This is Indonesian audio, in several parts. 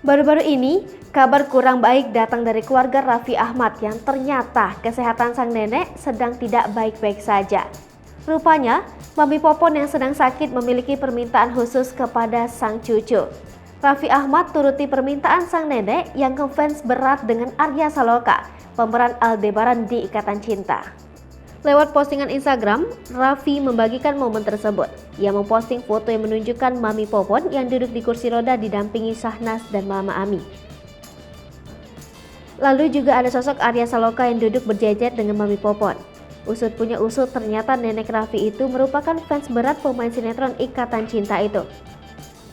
Baru-baru ini, kabar kurang baik datang dari keluarga Raffi Ahmad yang ternyata kesehatan sang nenek sedang tidak baik-baik saja. Rupanya, Mami Popon yang sedang sakit memiliki permintaan khusus kepada sang cucu. Raffi Ahmad turuti permintaan sang nenek yang ngefans berat dengan Arya Saloka, pemeran Aldebaran di Ikatan Cinta. Lewat postingan Instagram, Raffi membagikan momen tersebut. Ia memposting foto yang menunjukkan Mami Popon yang duduk di kursi roda didampingi Syahnas dan Mama Ami. Lalu juga ada sosok Arya Saloka yang duduk berjejer dengan Mami Popon. Usut punya usut, ternyata nenek Raffi itu merupakan fans berat pemain sinetron Ikatan Cinta itu.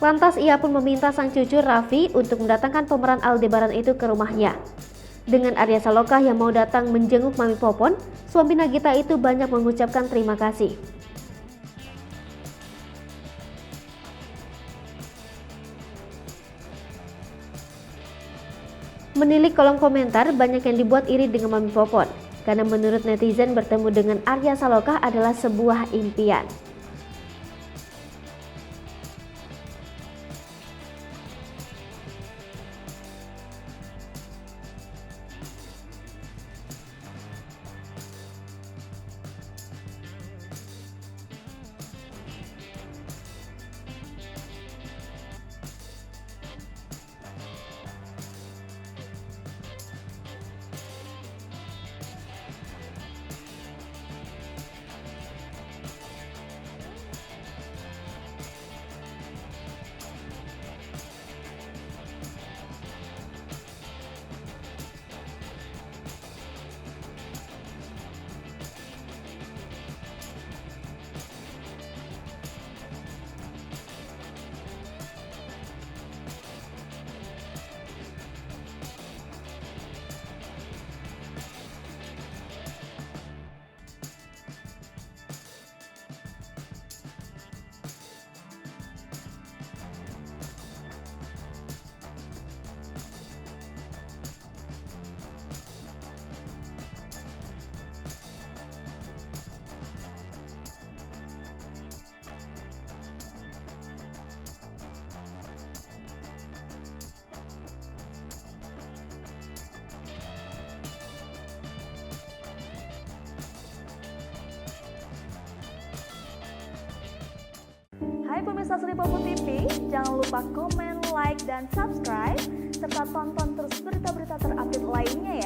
Lantas ia pun meminta sang cucu Raffi untuk mendatangkan pemeran Aldebaran itu ke rumahnya. Dengan Arya Saloka yang mau datang menjenguk Mami Popon, suami Nagita itu banyak mengucapkan terima kasih. Menilik kolom komentar, banyak yang dibuat iri dengan Mami Popon, karena menurut netizen bertemu dengan Arya Saloka adalah sebuah impian. Hai pemirsa Sri Popo TV, jangan lupa komen, like, dan subscribe, serta tonton terus berita-berita terupdate lainnya ya.